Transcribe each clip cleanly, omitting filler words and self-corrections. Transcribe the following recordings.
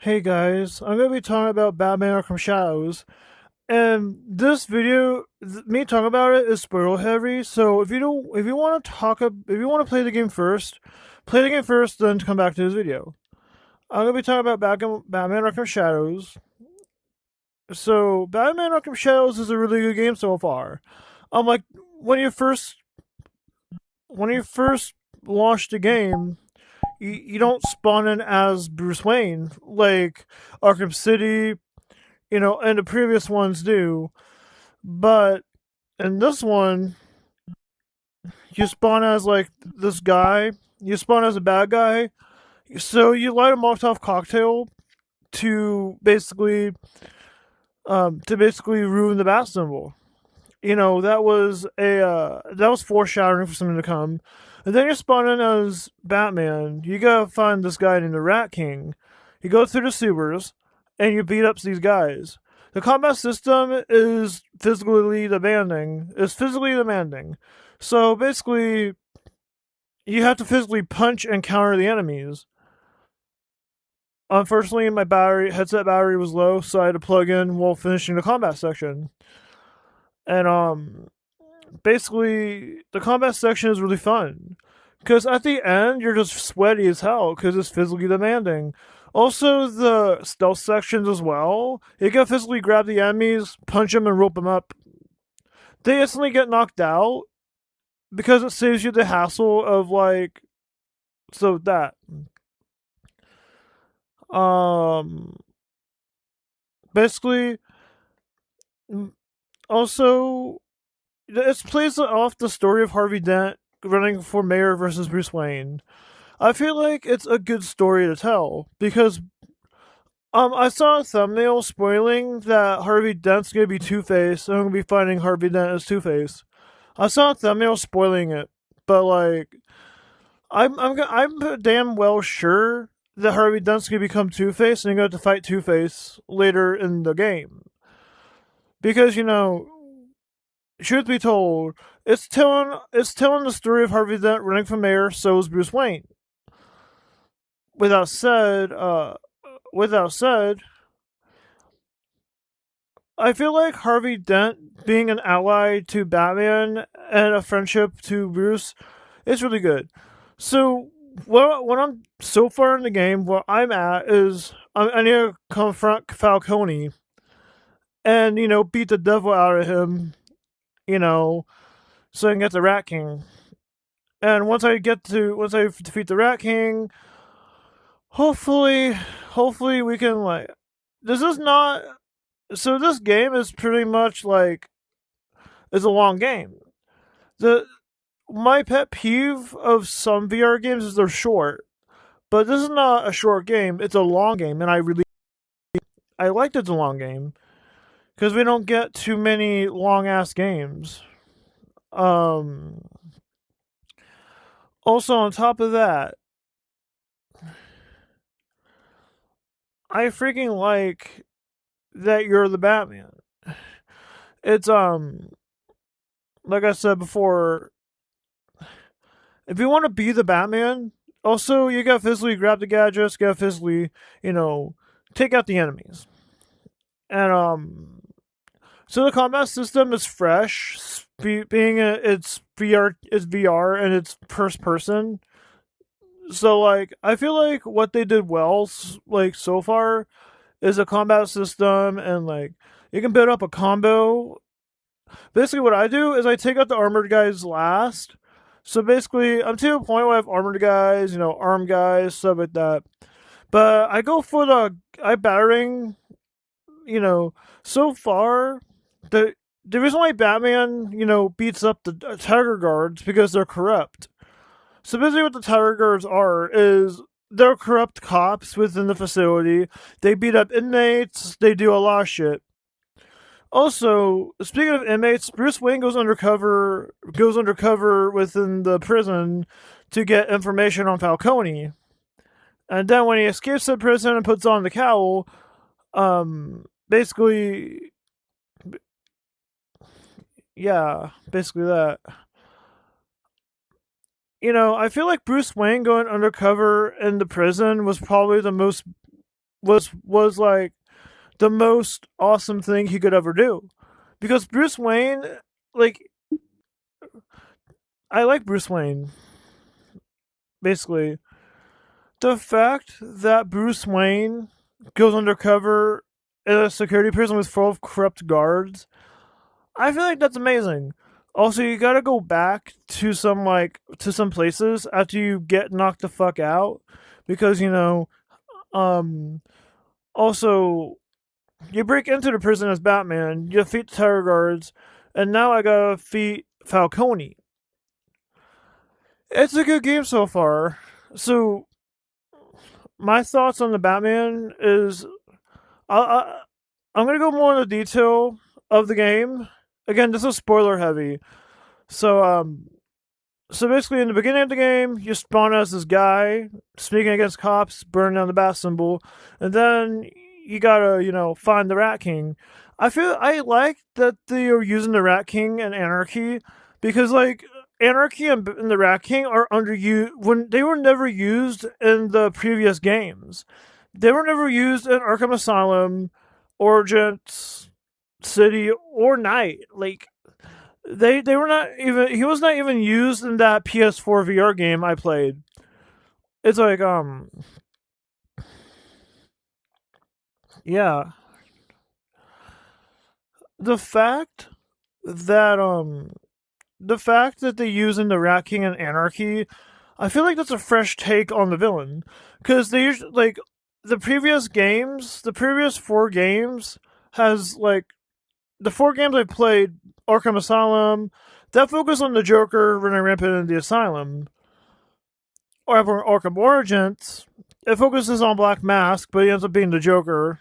Hey guys, I'm gonna be talking about Batman Arkham Shadows, and this video, me talking about it is spoiler heavy. So if you want to if you want to play the game first, then come back to this video. I'm gonna be talking about Batman Arkham Shadows. So Batman Arkham Shadows is a really good game so far. Like when you first when you first launch the game, you don't spawn in as Bruce Wayne like Arkham City, and the previous ones do. But in this one, you spawn as like this guy. You spawn as a bad guy. So you light a Molotov cocktail to basically ruin the bat symbol. That was foreshadowing for something to come. And then you're spawning as Batman. You gotta find this guy named the Rat King. You go through the sewers and you beat up these guys. The combat system is physically demanding. So basically, you have to physically punch and counter the enemies. Unfortunately, my headset battery was low, so I had to plug in while finishing the combat section. And basically, the combat section is really fun because at the end you're just sweaty as hell because it's physically demanding. Also, the stealth sections as well. You can physically grab the enemies, punch them, and rope them up. They instantly get knocked out because it saves you the hassle of so that. Um, basically, also it plays off the story of Harvey Dent running for mayor versus Bruce Wayne. I feel like it's a good story to tell because I saw a thumbnail spoiling that Harvey Dent's gonna be Two-Face and I'm gonna be fighting Harvey Dent as Two-Face. I saw a thumbnail spoiling it, but I'm damn well sure that Harvey Dent's gonna become Two-Face and you're gonna have to fight Two-Face later in the game. Because truth be told, it's telling the story of Harvey Dent running for mayor. So is Bruce Wayne. Without said, I feel like Harvey Dent being an ally to Batman and a friendship to Bruce is really good. So when I'm so far in the game, where I'm at is I need to confront Falcone and beat the devil out of him, so I can get the Rat King. And once I defeat the Rat King, hopefully we can this is not so this game is pretty much is a long game. The My pet peeve of some VR games is they're short, but this is not a short game. It's a long game, and I liked it's a long game because we don't get too many long ass games. Um. Also, on top of that, I freaking like that you're the Batman. It's like I said before, if you want to be the Batman, also you gotta physically grab the gadgets, you gotta physically, take out the enemies. And so the combat system is fresh, it's VR and it's first person. So I feel like what they did well so far is a combat system and you can build up a combo. Basically what I do is I take out the armored guys last. So basically I'm to a point where I have armored guys, armed guys, stuff like that. But I go for I battering, so far the reason why Batman, beats up the Tiger Guards because they're corrupt. So basically what the Tiger Guards are is they're corrupt cops within the facility. They beat up inmates, they do a lot of shit. Also, speaking of inmates, Bruce Wayne goes undercover within the prison to get information on Falcone. And then when he escapes the prison and puts on the cowl, basically basically that. I feel like Bruce Wayne going undercover in the prison was probably the most was like the most awesome thing he could ever do. Because Bruce Wayne, like, I like Bruce Wayne, basically. The fact that Bruce Wayne goes undercover in a security prison with full of corrupt guards, I feel like that's amazing. Also, you gotta go back to some places after you get knocked the fuck out, because um, also you break into the prison as Batman, you defeat the terror guards, and now I gotta defeat Falcone. It's a good game so far. So my thoughts on the Batman is I, I I'm gonna go more into detail of the game. Again, this is spoiler heavy. So so basically in the beginning of the game, you spawn as this guy sneaking against cops, burning down the bat symbol, and then you gotta find the Rat King. I like that they are using the Rat King and Anarchy, because like Anarchy and the Rat King are under you when they were never used in the previous games. They were never used in Arkham Asylum, Origins, City, or Night. Like they were not even he was not even used in that PS4 VR game I played. It's like yeah. The fact that they use in the Rat King and Anarchy, I feel like that's a fresh take on the villain. Because they usually, like, the previous four games has, like, the four games I played, Arkham Asylum, that focus on the Joker running rampant in the asylum. Or Arkham Origins, it focuses on Black Mask, but he ends up being the Joker,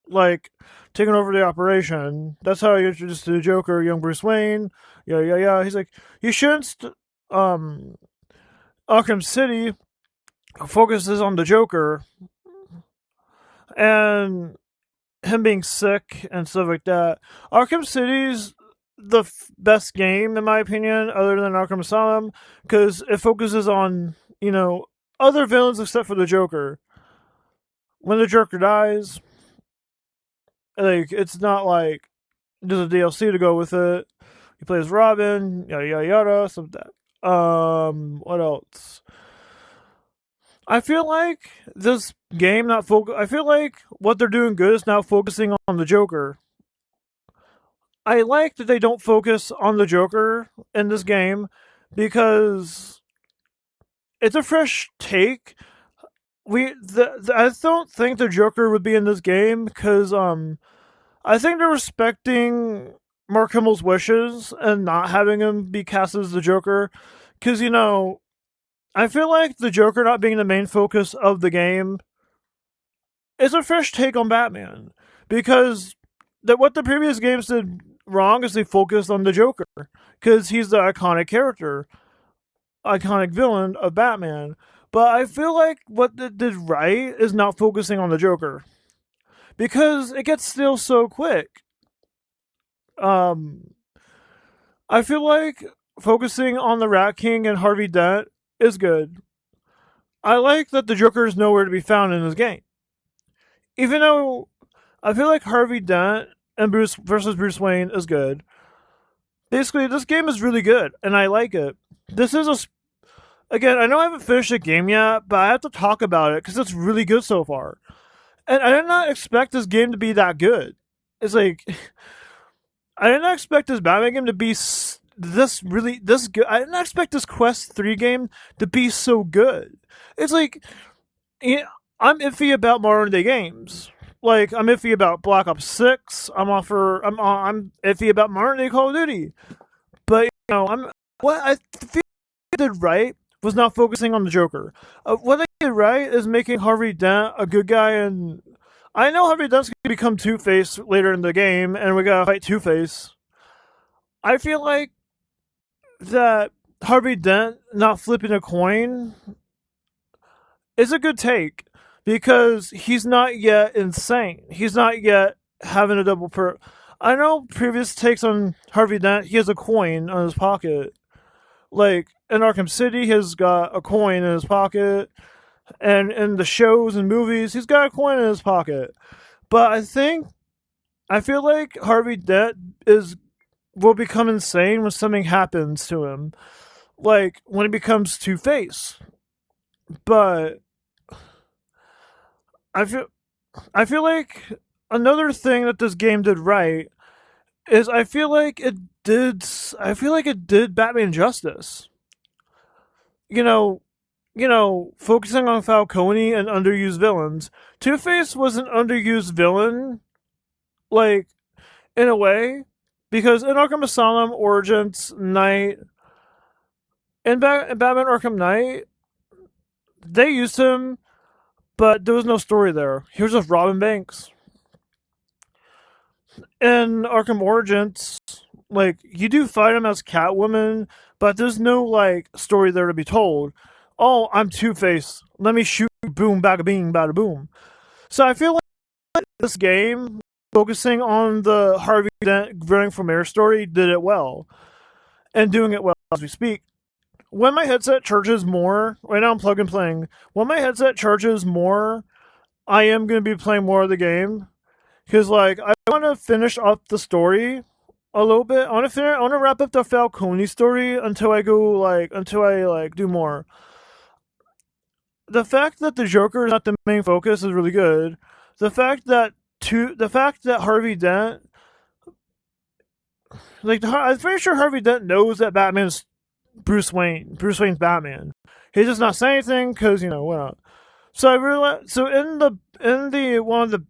like, taking over the operation. That's how you introduced to the Joker, young Bruce Wayne. Yeah, yeah, yeah. He's like, you shouldn't. Arkham City focuses on the Joker and him being sick and stuff like that. Arkham City's the best game in my opinion, other than Arkham Asylum, because it focuses on other villains except for the Joker. When the Joker dies, like it's not like there's a DLC to go with it. He plays Robin, yada yada yada, some of that. What else? I feel like this game not focus. I feel like what they're doing good is now focusing on the Joker. I like that they don't focus on the Joker in this game because it's a fresh take. I don't think the Joker would be in this game because I think they're respecting Mark Hamill's wishes and not having him be cast as the Joker. Because, I feel like the Joker not being the main focus of the game is a fresh take on Batman. Because what the previous games did wrong is they focused on the Joker. Because he's the iconic character, iconic villain of Batman. But I feel like what they did right is not focusing on the Joker. Because it gets stale so quick. I feel like focusing on the Rat King and Harvey Dent is good. I like that the Joker is nowhere to be found in this game. Even though I feel like Harvey Dent and Bruce versus Bruce Wayne is good. Basically, this game is really good, and I like it. This is again, I know I haven't finished the game yet, but I have to talk about it because it's really good so far. And I did not expect this game to be that good. It's like I did not expect this Batman game to be this good. I did not expect this Quest 3 game to be so good. It's like I'm iffy about modern day games. Like I'm iffy about Black Ops 6. I'm iffy about modern day Call of Duty. But what I feel they did right was not focusing on the Joker. What they did right is making Harvey Dent a good guy, and I know Harvey Dent's gonna become Two-Face later in the game, and we gotta fight Two-Face. I feel like that Harvey Dent not flipping a coin is a good take because he's not yet insane. He's not yet having a double per. I know previous takes on Harvey Dent, he has a coin on his pocket. Like in Arkham City, he's got a coin in his pocket. and in the shows and movies, he's got a coin in his pocket. But I feel like Harvey Dent is will become insane when something happens to him, like when he becomes Two Face. But I feel I feel like another thing that this game did right is I feel like it did Batman justice. You know, focusing on Falcone and underused villains. Two Face was an underused villain, like in a way, because in Arkham Asylum, Origins, Knight, and Batman Arkham Knight, they used him, but there was no story there. He was just Robin Banks. In Arkham Origins, like you do fight him as Catwoman, but there's no like story there to be told. Oh, I'm Two Face. Let me shoot boom, bada bing, bada boom. So I feel like this game, focusing on the Harvey Dent running from air story, did it well, and doing it well as we speak. When my headset charges more, right now I'm plug and playing. When my headset charges more, I am going to be playing more of the game because like I want to finish up the story a little bit. I want to wrap up the Falcone story until I like do more. The fact that the Joker is not the main focus is really good. The fact that Harvey Dent, like I'm pretty sure Harvey Dent knows that Batman's Bruce Wayne. Bruce Wayne's Batman. He's just not saying anything because what. So I realized. So in the one of the,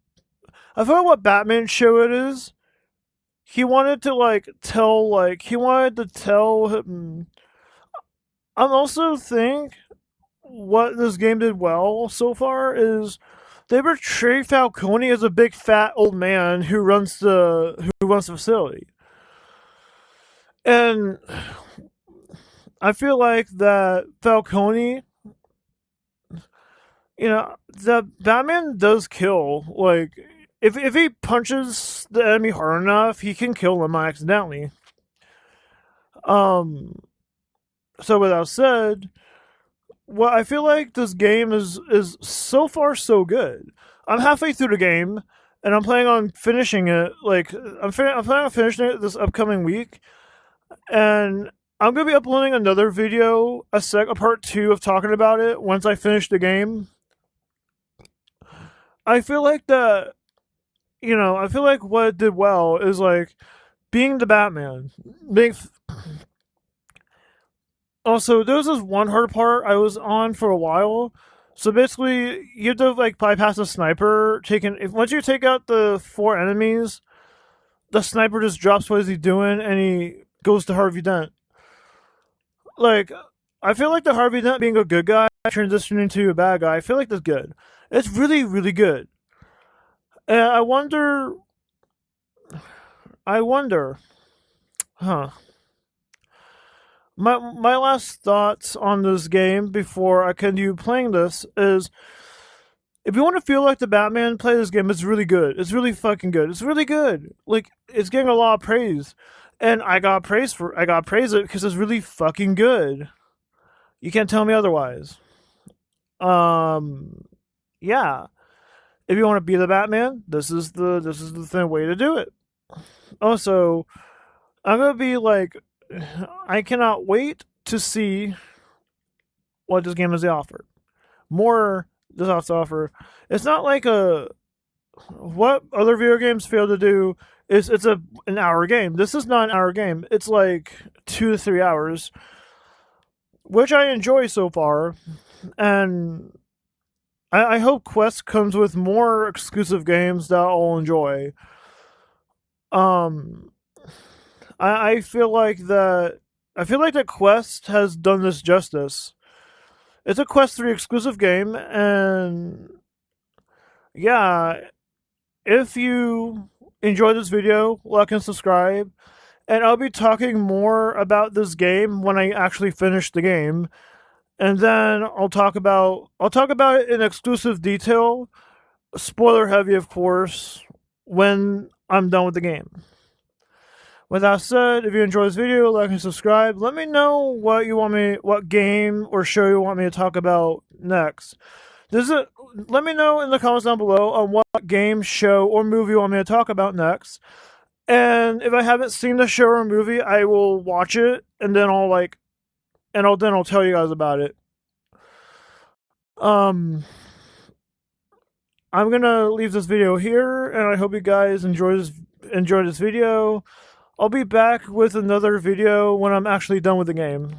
I forgot what Batman show it is. He wanted to he wanted to tell him. I also think what this game did well so far is they portray Falcone as a big fat old man who runs the facility, and I feel like that Falcone, the Batman does kill. Like, if he punches the enemy hard enough, he can kill them accidentally. So with that said, well, I feel like this game is so far so good. I'm halfway through the game, and I'm planning on finishing it. Like, I'm planning on finishing it this upcoming week, and I'm gonna be uploading another video, a part 2 of talking about it once I finish the game. I feel like I feel like what it did well is like being the Batman. Also, there was this one hard part I was on for a while. So basically, you have to like bypass a sniper. Once you take out the 4 enemies, the sniper just drops what he's doing and he goes to Harvey Dent. Like, I feel like the Harvey Dent being a good guy transitioning to a bad guy, I feel like that's good. It's really, really good. And I wonder, huh? My last thoughts on this game before I continue playing this is, if you want to feel like the Batman, play this game. It's really good. It's really fucking good. It's really good. Like, it's getting a lot of praise, and I got praise it because it's really fucking good. You can't tell me otherwise. Yeah. If you want to be the Batman, this is the way to do it. Also, I'm gonna be like, I cannot wait to see what this game has to offer. More this has to offer. It's not like what other video games fail to do is it's an hour game. This is not an hour game. It's like 2 to 3 hours, which I enjoy so far, and I hope Quest comes with more exclusive games that I'll enjoy. Um, I feel like that Quest has done this justice. It's a Quest 3 exclusive game, and yeah, if you enjoyed this video, like and subscribe, and I'll be talking more about this game when I actually finish the game, and then I'll talk about it in exclusive detail, spoiler heavy, of course, when I'm done with the game. With that said, if you enjoyed this video, like and subscribe. Let me know what game or show you want me to talk about next. Let me know in the comments down below on what game, show, or movie you want me to talk about next. And if I haven't seen the show or movie, I will watch it and then I'll tell you guys about it. I'm gonna leave this video here, and I hope you guys enjoy this video. I'll be back with another video when I'm actually done with the game.